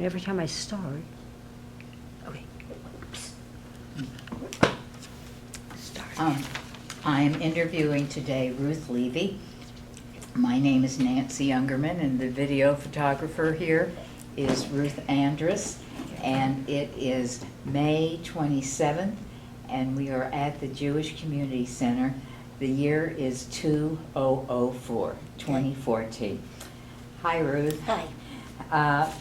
And every time I start, okay. Start. I am interviewing today Ruth Levy. My name is Nancy Youngerman, and the video photographer here is Ruth Andrus. And it is May 27th, and we are at the Jewish Community Center. The year is 2004, 2014. Hi, Ruth. Hi.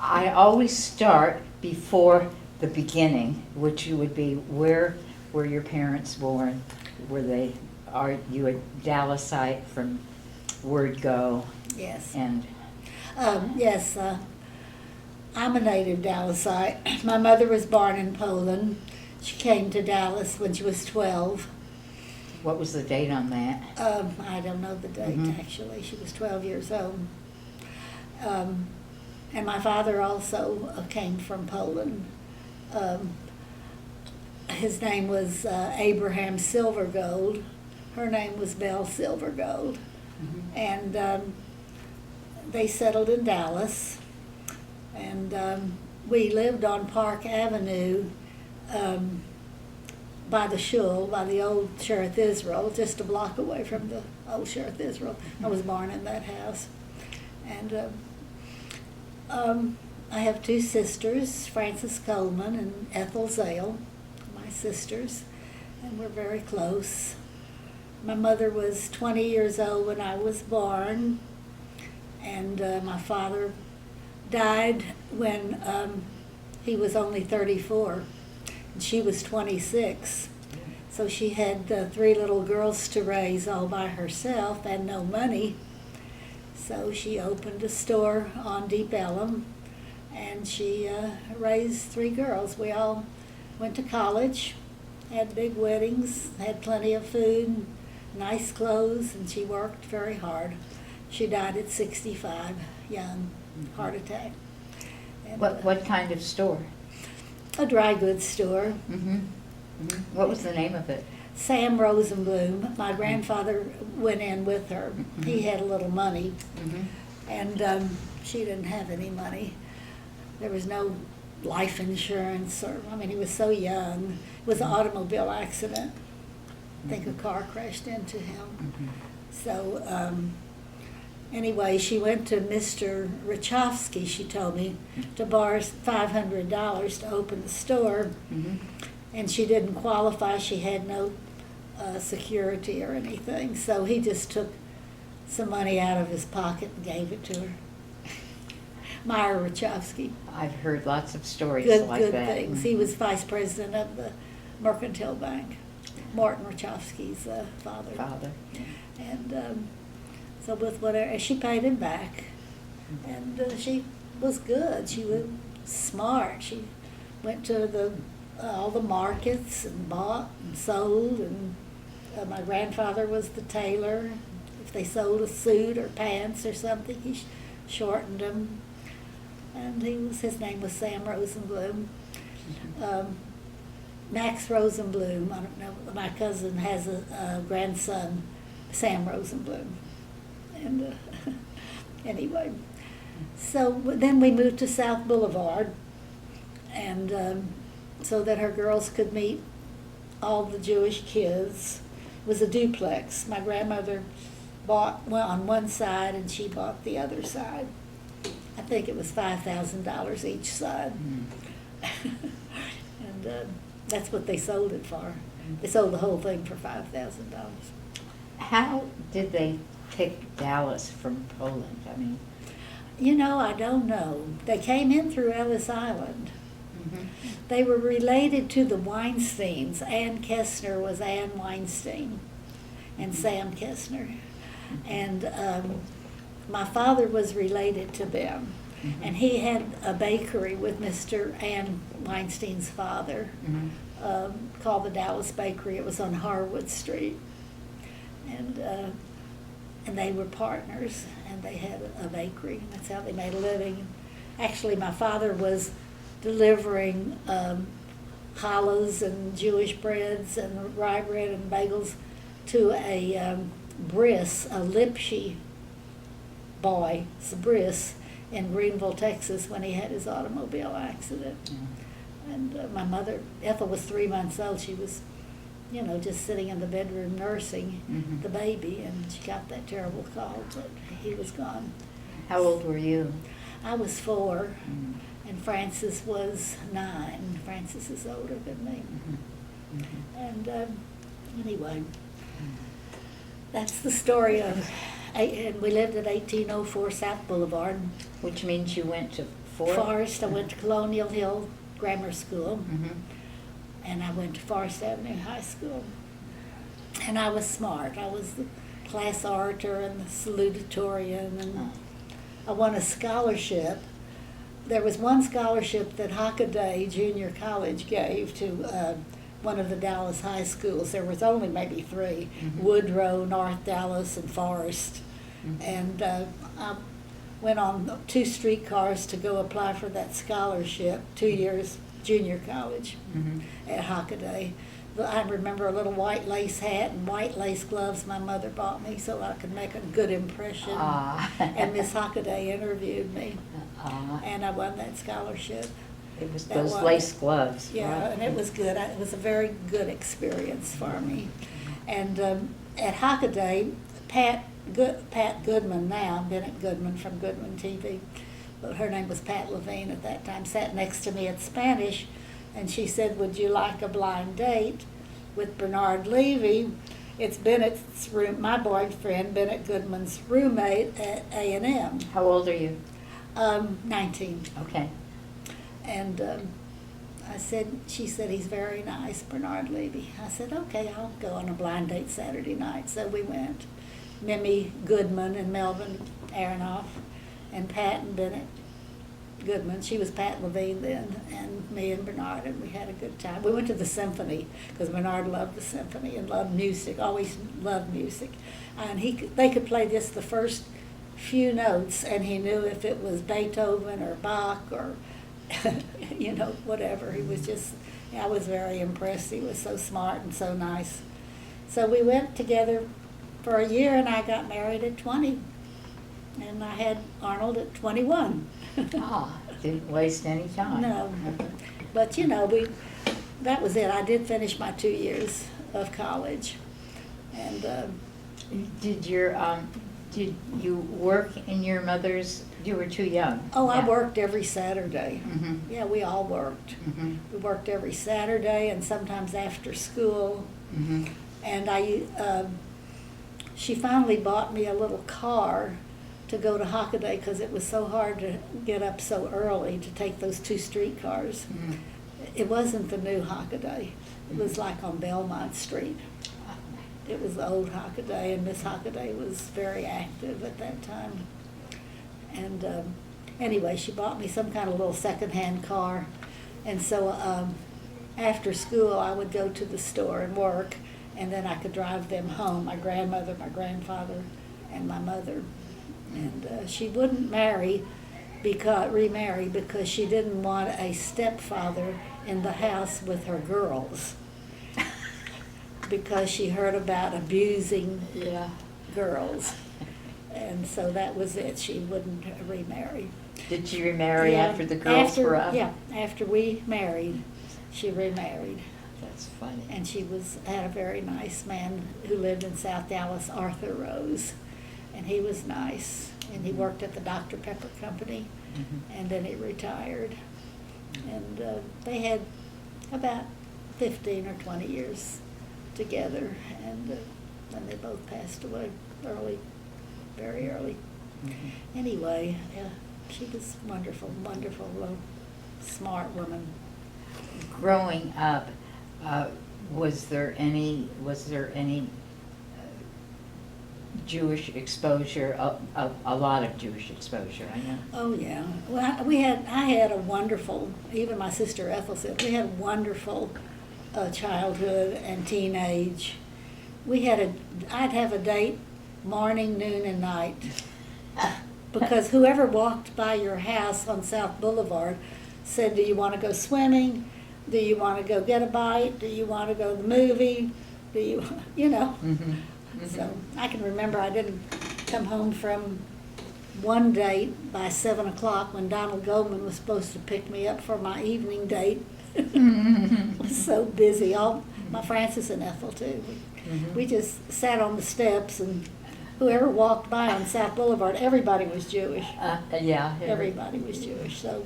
I always start before the beginning, which would be where were your parents born? Are you a Dallasite from word go? Yes. And Yes, I'm a native Dallasite. My mother was born in Poland. She came to Dallas when she was 12. what was the date on that? I don't know the date, actually. She was 12 years old. And my father also came from Poland. His name was Abraham Silvergold. Her name was Belle Silvergold. And they settled in Dallas. And we lived on Park Avenue by the shul, by the old Shearith Israel, just a block away from the old Shearith Israel. I was born in that house. And I have two sisters, Frances Coleman and Ethel Zale, my sisters, and we're very close. My mother was 20 years old when I was born, and my father died when he was only 34, and she was 26. So she had 3 little girls to raise all by herself and no money. So she opened a store on Deep Ellum, and she raised 3 girls. We all went to college, had big weddings, had plenty of food, nice clothes, and she worked very hard. She died at 65, young, heart attack. And, What kind of store? a dry goods store. What was the name of it? Sam Rosenblum. My grandfather went in with her. He had a little money, and she didn't have any money. There was no life insurance, he was so young. It was an automobile accident. I think a car crashed into him. So anyway, she went to Mr. Rachofsky, she told me, to borrow $500 to open the store. And she didn't qualify. She had no security or anything. So he just took some money out of his pocket and gave it to her. Meyer Rachofsky. I've heard lots of stories Good like that. things. He was vice president of the Mercantile Bank, Martin Rachofsky's father. And so with whatever, she paid him back. And she was good. She was smart. She went to all the markets and bought and sold, and my grandfather was the tailor. If they sold a suit or pants or something, he shortened them. And his name was Sam Rosenblum. Max Rosenblum, I don't know, my cousin has a grandson, Sam Rosenblum. And anyway, so then we moved to South Boulevard, and so that her girls could meet all the Jewish kids. It was a duplex. My grandmother bought on one side, and she bought the other side. I think it was $5,000 each side. And that's what they sold it for. They sold the whole thing for $5,000. How did they pick Dallas from Poland? I don't know. They came in through Ellis Island. They were related to the Weinsteins. Ann Kessner was Ann Weinstein and Sam Kessner. And my father was related to them. And he had a bakery with Mr. Ann Weinstein's father called the Dallas Bakery. It was on Harwood Street. And they were partners, and they had a bakery. That's how they made a living. Actually, my father was delivering challahs and Jewish breads and rye bread and bagels to a bris, a Lipsche boy. It's a bris in Greenville, Texas, when he had his automobile accident. Yeah. And my mother, Ethel, was 3 months old. She was, just sitting in the bedroom nursing Mhm. the baby, and she got that terrible call that he was gone. How old were you? I was 4, Mhm. and Francis was 9. Francis is older than me. Mhm. Mhm. And anyway, that's the story of, and we lived at 1804 South Boulevard. Which means you went to Forest. I went to Colonial Hill Grammar School, Mhm. and I went to Forest Avenue High School. And I was smart. I was the class orator and the salutatorian, and I won a scholarship. There was one scholarship that Hockaday Junior College gave to one of the Dallas high schools. There was only maybe 3, Mhm. Woodrow, North Dallas, and Forest. Mhm. And I went on 2 streetcars to go apply for that scholarship, 2 years junior college Mhm. at Hockaday. I remember a little white lace hat and white lace gloves my mother bought me so I could make a good impression. Ah. And Miss Hockaday interviewed me, Ah. and I won that scholarship. It was That those was- lace gloves. Yeah, right? and it was good. It was a very good experience for me. And at Hockaday, Pat Goodman now, Bennett Goodman from Goodman TV, but her name was Pat Levine at that time, sat next to me at Spanish, and she said, "Would you like a blind date with Bernard Levy?" It's Bennett's room, my boyfriend, Bennett Goodman's roommate at A&M, How old are you? 19. Okay. And she said, "He's very nice, Bernard Levy." I said, "Okay, I'll go on a blind date Saturday night." So we went. Mimi Goodman and Melvin Aronoff and Pat and Bennett Goodman. She was Pat Levine then, and me and Bernard, and we had a good time. We went to the symphony because Bernard loved the symphony and loved music, always loved music. And they could play just the first few notes, and he knew if it was Beethoven or Bach or whatever. He was just, I was very impressed. He was so smart and so nice. So we went together for a year, and I got married at 20. And I had Arnold at 21. Ah, didn't waste any time. No. But, that was it. I did finish my 2 years of college. And Did you work in your mother's? You were too young. I worked every Saturday. Mhm. Yeah, we all worked. Mhm. We worked every Saturday and sometimes after school. Mhm. And she finally bought me a little car to go to Hockaday because it was so hard to get up so early to take those 2 streetcars. Mhm. It wasn't the new Hockaday. It was like on Belmont Street. It was the old Hockaday, and Miss Hockaday was very active at that time. And anyway, she bought me some kind of little secondhand car. And so after school, I would go to the store and work, and then I could drive them home, my grandmother, my grandfather, and my mother. And she wouldn't remarry because she didn't want a stepfather in the house with her girls because she heard about abusing Yeah. girls. And so that was it. She wouldn't remarry. Did she remarry Yeah, after the girls were up? Yeah, after we married, she remarried. That's funny. And she had a very nice man who lived in South Dallas, Arthur Rose. And he was nice. And he worked at the Dr. Pepper Company. Mhm. And then he retired. And they had about 15 or 20 years together. And then they both passed away early, very early. Mhm. Anyway, yeah, she was wonderful, wonderful, smart woman. Growing up, was there any Jewish exposure? A lot of Jewish exposure, I know. Oh yeah. Well, I had a wonderful. Even my sister Ethel said we had a wonderful childhood and teenage. I'd have a date morning, noon, and night because whoever walked by your house on South Boulevard said, "Do you want to go swimming? Do you want to go get a bite? Do you want to go to the movie? Do you know?" Mhm. Mhm. So I can remember I didn't come home from one date by 7 o'clock when Donald Goldman was supposed to pick me up for my evening date. Was so busy. All my Francis and Ethel too. We just sat on the steps, and whoever walked by on South Boulevard, everybody was Jewish. Yeah. Everybody was Jewish. So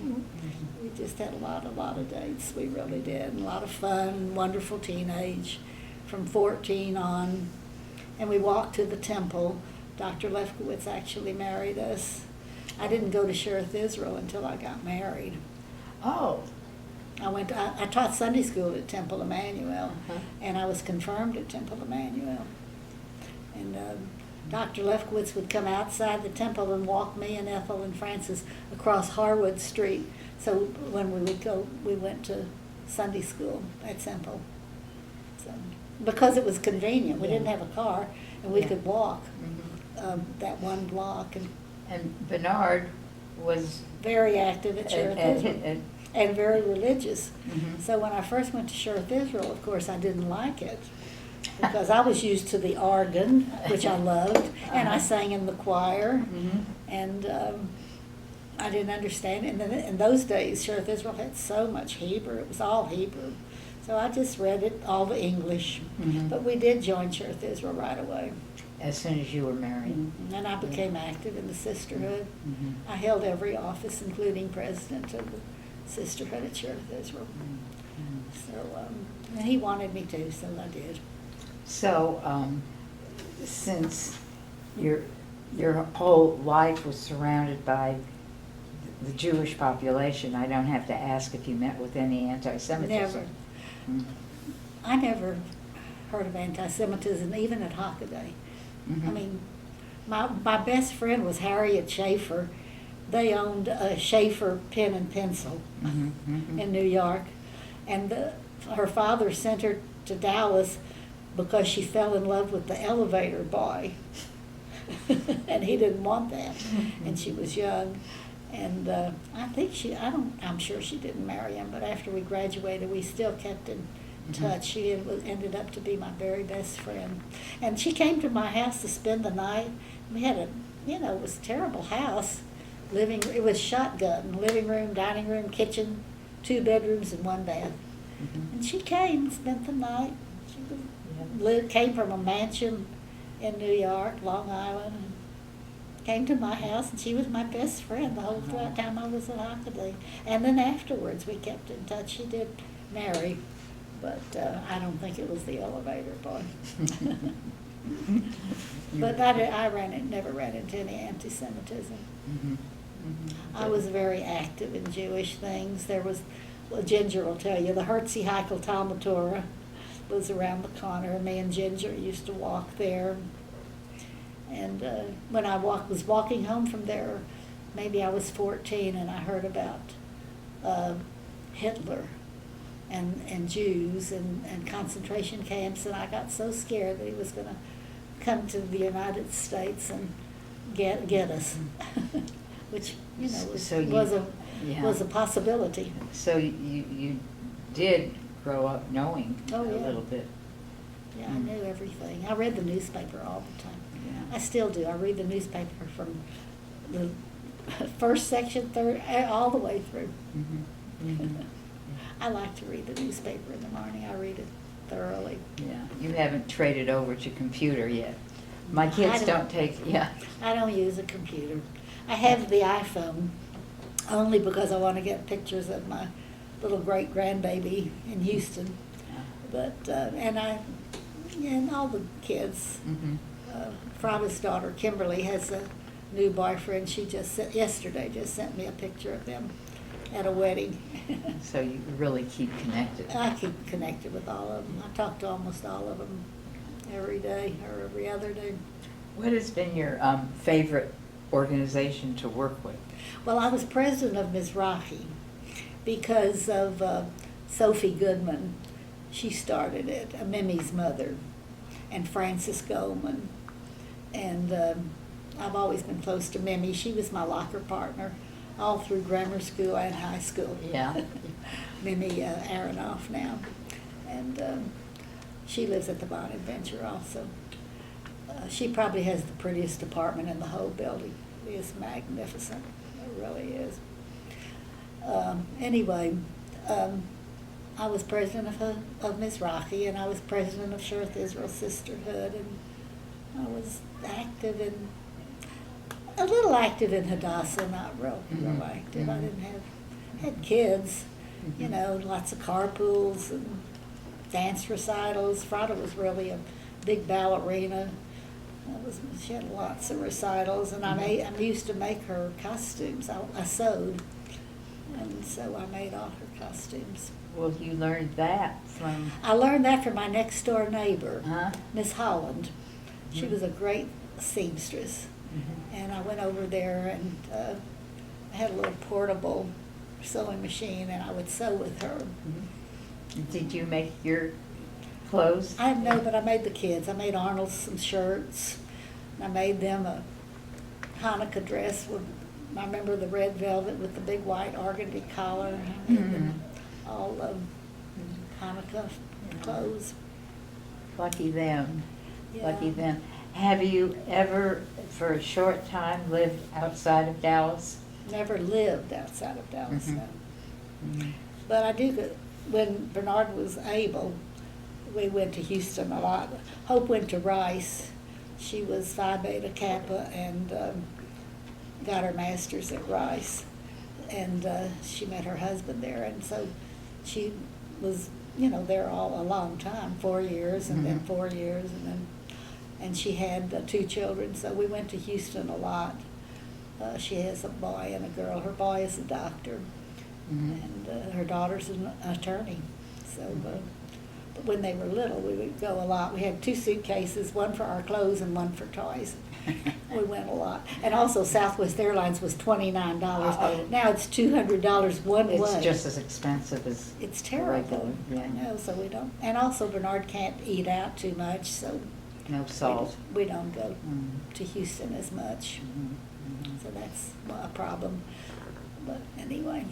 we just had a lot of dates. We really did. And a lot of fun, wonderful teenage from 14 on. And we walked to the temple. Dr. Lefkowitz actually married us. I didn't go to Shearith, Israel until I got married. Oh. I taught Sunday school at Temple Emmanuel, Uh-huh. and I was confirmed at Temple Emmanuel. And Dr. Lefkowitz would come outside the temple and walk me and Ethel and Francis across Harwood Street. So when we would go, we went to Sunday school at Temple. So, because it was convenient, we Yeah. didn't have a car, and we Yeah. could walk Mhm. that one block. And Bernard was Very active at Shearith Israel. at And very religious. Mhm. So when I first went to Shearith, Israel, of course, I didn't like it because I was used to the organ, which I loved, and I sang in the choir, and I didn't understand it. And then in those days, Shearith Israel had so much Hebrew; it was all Hebrew. So I just read it all the English. Mhm. But we did join Shearith Israel right away, as soon as you were married. and I became active in the Sisterhood. Mhm. I held every office, including president of the Sisterhood at Shearith Israel. So, and he wanted me to, so I did. So, since your whole life was surrounded by the Jewish population, I don't have to ask if you met with any anti-Semitism. Never. Mm. I never heard of anti-Semitism, even at Hockaday. Mhm. I mean, my best friend was Harriet Schaefer. They owned a Schaefer pen and pencil Mhm, mhm. in New York, and her father sent her to Dallas because she fell in love with the elevator boy, and he didn't want that, and she was young, and I'm sure she didn't marry him, but after we graduated, we still kept in touch. She ended up to be my very best friend, and she came to my house to spend the night. We had it was a terrible house. It was shotgun, living room, dining room, kitchen, 2 bedrooms and 1 bath. Mhm. And she came and spent the night. Came from a mansion in New York, Long Island, and came to my house, and she was my best friend the whole time I was at Hockaday. And then afterwards we kept in touch. She did marry, but I don't think it was the elevator boy. But I never ran into any anti-Semitism. Mhm. Mhm. I was very active in Jewish things. There was, well, Ginger will tell you, the Hertzie Heikel Talmud Torah was around the corner. Me and Ginger used to walk there. And when I was walking home from there, maybe I was 14, and I heard about Hitler and Jews and concentration camps, and I got so scared that he was going to come to the United States and get us, which was a possibility. So you did grow up knowing Oh, a yeah. little bit. Yeah, I knew everything. I read the newspaper all the time. Yeah. I still do. I read the newspaper from the first section, third, all the way through. Mhm. Mhm. I like to read the newspaper in the morning. I read it thoroughly. Yeah, you haven't traded over to computer yet. My kids I don't take, yeah. I don't use a computer. I have the iPhone only because I want to get pictures of my little great grandbaby in Houston. But and all the kids. Mhm. Frada's daughter Kimberly has a new boyfriend. She yesterday just sent me a picture of them at a wedding. So you really keep connected. I keep connected with all of them. I talk to almost all of them every day or every other day. What has been your favorite organization to work with? Well, I was president of Mizrachi because of Sophie Goodman. She started it, Mimi's mother, and Frances Goldman. And I've always been close to Mimi. She was my locker partner all through grammar school and high school. Yeah. Mimi Aronoff now. And she lives at the Bonadventure also. She probably has the prettiest apartment in the whole building. is magnificent. It really is. Anyway, I was president of Mizrachi, and I was president of Shearith Israel Sisterhood, and I was a little active in Hadassah, not real active. I didn't had kids, you know, lots of carpools and dance recitals. Frada was really a big ballerina. She had lots of recitals, and I used to make her costumes. I sewed, and so I made all her costumes. Well, you learned that from... I learned that from my next door neighbor, Huh? Miss Holland. She was a great seamstress, and I went over there, and I had a little portable sewing machine, and I would sew with her. Did you make your clothes? I know, but I made the kids. I made Arnold some shirts, and I made them a Hanukkah dress with, I remember the red velvet with the big white organdy collar. I made them all Hanukkah clothes. Lucky them. Yeah. Lucky them. Have you ever, for a short time, lived outside of Dallas? Never lived outside of Dallas, no. Mhm. But I do, when Bernard was able, we went to Houston a lot. Hope went to Rice. She was Phi Beta Kappa and got her master's at Rice. And she met her husband there. And so she was, you know, there all a long time, 4 years and then 4 years. And she had 2 children. So we went to Houston a lot. She has a boy and a girl. Her boy is a doctor. And her daughter's an attorney. So, but when they were little, we would go a lot. We had 2 suitcases, one for our clothes and one for toys. We went a lot. And also Southwest Airlines was $29. Now it's $200 one way. It's just as expensive as... It's terrible. regular, I know, so we don't. And also Bernard can't eat out too much, so No salt. we don't go to Houston as much. So that's a problem. But anyway.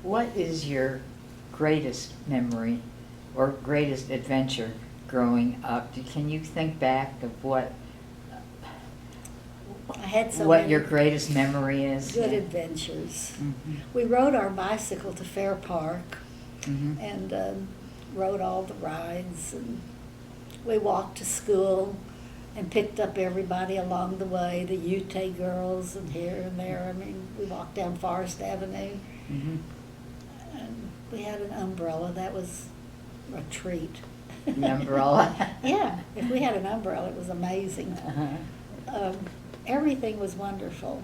What is your greatest memory or greatest adventure growing up? Can you think back of what I had so what many your greatest memory is? good adventures. Mhm. We rode our bicycle to Fair Park Mhm. and rode all the rides, and we walked to school and picked up everybody along the way, the Ute girls and here and there. I mean, we walked down Forest Avenue, Mhm. and we had an umbrella. That was a treat. The umbrella. Yeah, if we had an umbrella, it was amazing. Uh-huh. Everything was wonderful.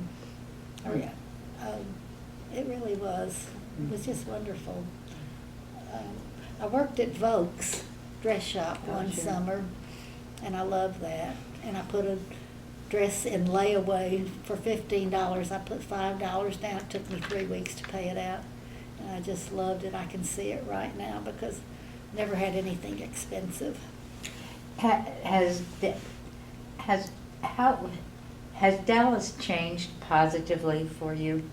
It really was. It was just wonderful. I worked at Vokes dress shop one Sure. summer, and I loved that. And I put a dress in layaway for $15. I put $5 down. It took me 3 weeks to pay it out. And I just loved it. I can see it right now because I never had anything expensive. Has Dallas changed positively for you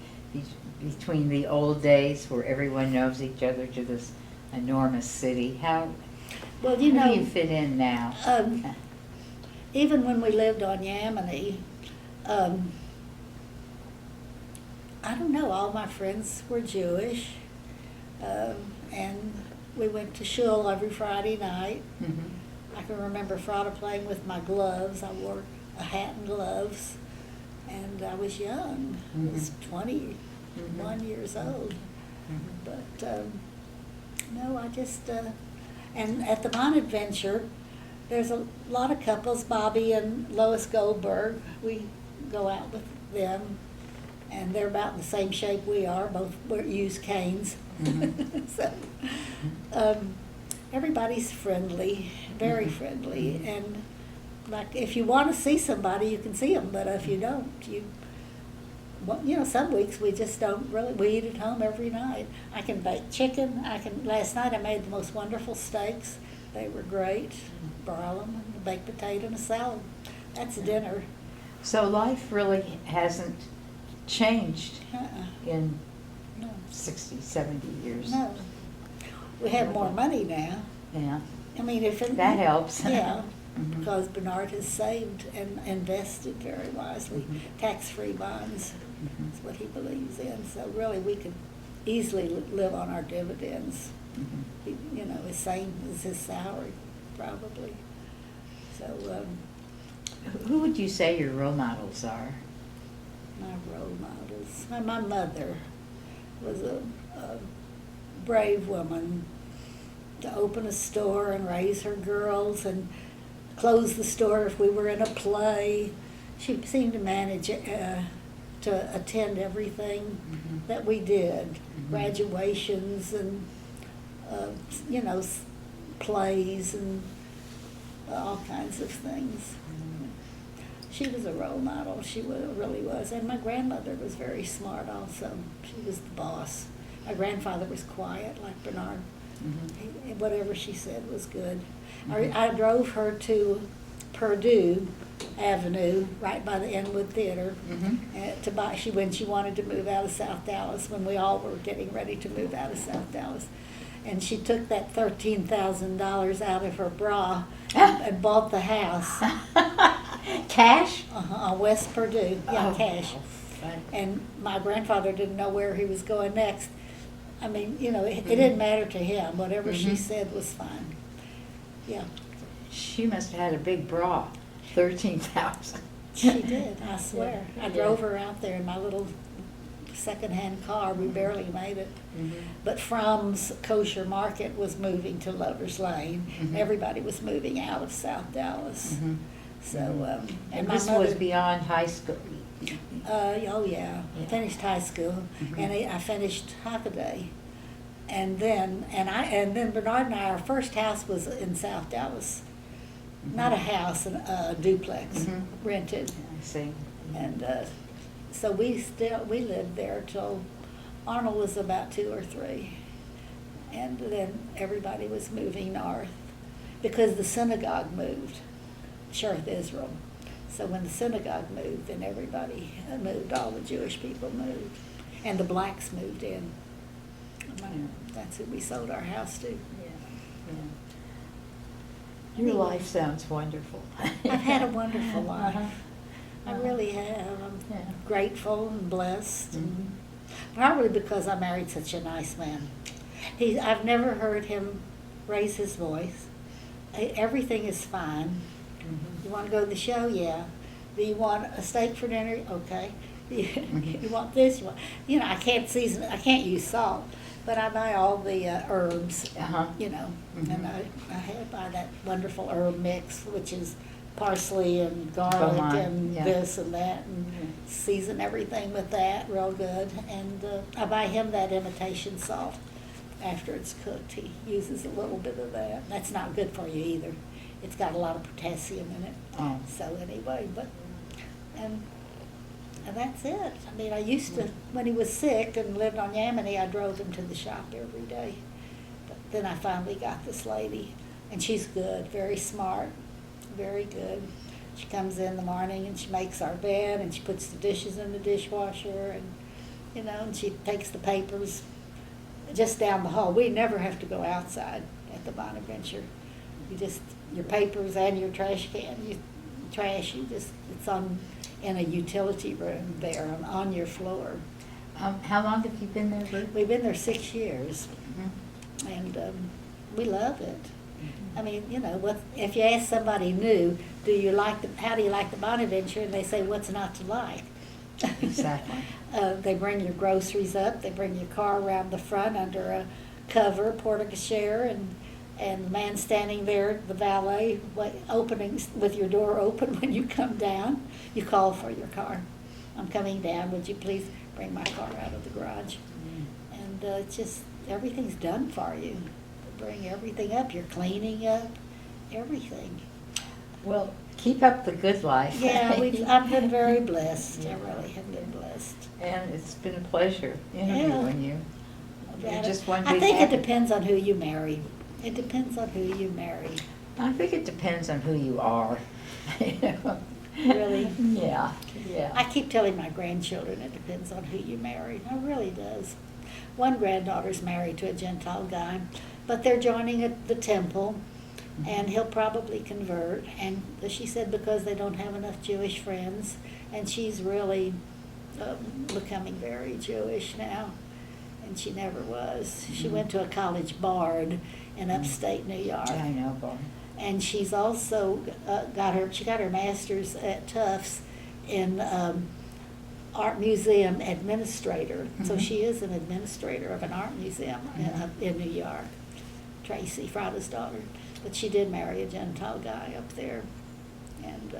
between the old days where everyone knows each other to this enormous city? How Well, do you fit in now? Even when we lived on Yamini, I don't know, all my friends were Jewish, and we went to shul every Friday night. Mhm. I can remember Frada playing with my gloves. I wore a hat and gloves, and I was young. I was 21 years old. But, no, I just, and at the Bon Adventure, there's a lot of couples, Bobby and Lois Goldberg. We go out with them, and they're about in the same shape we are. Both use canes. So, everybody's friendly, very friendly, and like if you want to see somebody, you can see them. But if you don't, you know, some weeks we just don't really. We eat at home every night. I can bake chicken. Last night I made the most wonderful steaks. They were great. Broil them, and a baked potato and a salad. That's dinner. So life really hasn't changed in No. 60, 70 years. No. We have more money now. Yeah. I mean, if it, That helps. Yeah. Mhm. because Bernard has saved and invested very wisely. Mhm. Tax-free bonds Mhm. is what he believes in. So really, we could easily live on our dividends. Mhm. You know, the same as his salary, probably. So Who would you say your role models are? my role models. My mother was a brave woman to open a store and raise her girls and close the store if we were in a play. She seemed to manage to attend everything Mhm. that we did, Mhm. graduations and you know, plays and all kinds of things. She was a role model. She really was. And my grandmother was very smart also. She was the boss. My grandfather was quiet like Bernard. Mhm. Whatever she said was good. Mhm. I drove her to Purdue Avenue, right by the Inwood Theater, Mhm. to buy. When she wanted to move out of South Dallas, when we all were getting ready to move out of South Dallas, and she took that $13,000 out of her bra and bought the house. Cash? On West Purdue, yeah, Oh, cash. fun. And my grandfather didn't know where he was going next. I mean, you know, it Mhm. didn't matter to him. Whatever she Mhm. said was fine. Yeah, She must have had a big bra. 13,000. she did, I swear. Yeah. I drove her out there in my little secondhand car. We barely made it. Mhm. But Fromm's Kosher Market was moving to Lover's Lane. Mhm. Everybody was moving out of South Dallas. Mhm. So, And my this mother, was beyond high school. oh yeah, I Yeah. finished high school, Mhm. and I finished Hockaday, and then Bernard and I, our first house was in South Dallas, not a house, a duplex, Mhm. rented, I see. and so we lived there till Arnold was about 2 or 3, and then everybody was moving north because the synagogue moved, Shearith, Israel. So when the synagogue moved, then everybody moved, all the Jewish people moved, and the blacks moved in. That's who we sold our house to. Your life sounds wonderful. I've had a wonderful life. Uh-huh. I really have. I'm Yeah. grateful and blessed, Mhm. and probably because I married such a nice man. I've never heard him raise his voice. Everything is fine. Mhm. You want to go to the show? Yeah. Do you want a steak for dinner? Okay. Mhm. You want this? You know, I can't season it. I can't use salt, but I buy all the herbs. Uh-huh. You know, Mhm. and I buy that wonderful herb mix, which is parsley and garlic Beaumont, and yeah. this and that, and Mhm. season everything with that real good. And I buy him that imitation salt after it's cooked. He uses a little bit of that. That's not good for you either. It's got a lot of potassium in it. Oh. So anyway, and that's it. I mean, I used to, when he was sick and lived on Yamini, I drove him to the shop every day. But then I finally got this lady, and she's good, very smart, very good. She comes in the morning and she makes our bed and she puts the dishes in the dishwasher, and you know, and she takes the papers just down the hall. We never have to go outside at the Bonaventure. You just, your papers and your trash can, it's in a utility room there on your floor. How long have you been there, Ruth? We've been there 6 years, Mhm. and we love it. Mhm. I mean, you know, if you ask somebody new, how do you like the Bonaventure, and they say, what's not to like? Exactly. They bring your groceries up. They bring your car around the front under a cover, porte-cochere, and the man standing there, the valet, opening with your door open when you come down. You call for your car. I'm coming down. Would you please bring my car out of the garage? And just everything's done for you. They bring everything up. You're cleaning up everything. Well, keep up the good life. Yeah, I've been very blessed. I really have been blessed. And it's been a pleasure interviewing you. You're just one I big think it happy- depends on who you marry. It depends on who you marry. I think it depends on who you are. Really? Yeah, yeah. I keep telling my grandchildren it depends on who you marry. It really does. One granddaughter's married to a Gentile guy, but they're joining the temple, and he'll probably convert. And she said because they don't have enough Jewish friends, and she's really becoming very Jewish now, and she never was. She went to a college Bard in upstate New York. I know, boy. And she's also got her master's at Tufts in art museum administrator. So she is an administrator of an art museum in New York. Tracy, Frauda's daughter. But she did marry a Gentile guy up there. And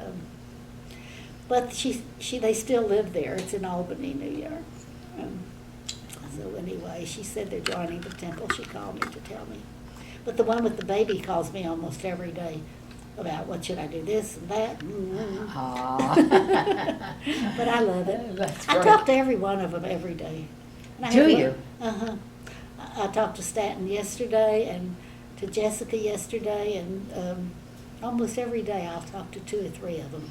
but they still live there. It's in Albany, New York. So anyway, she said they're joining the temple. She called me to tell me. But the one with the baby calls me almost every day about what should I do, this and that. But I love it. That's I great. talk to every one of them every day. And I Do have you? Uh-huh. I talked to Stanton yesterday and to Jessica yesterday, and almost every day I'll talk to 2 or 3 of them.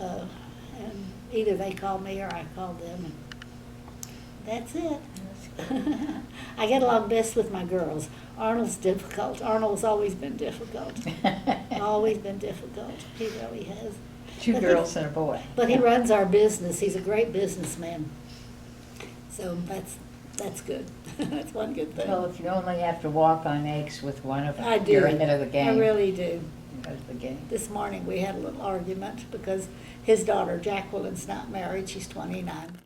And either they call me or I call them. And that's it. I get along best with my girls. Arnold's difficult. Arnold's always been difficult. Always been difficult. He really has. 2 girls and a boy. But he runs our business. He's a great businessman. So that's good. That's one good thing. Well, if you only have to walk on eggs with one of them, I do. you're ahead of the game. I really do. You're ahead of the game. This morning we had a little argument because his daughter Jacqueline's not married. She's 29.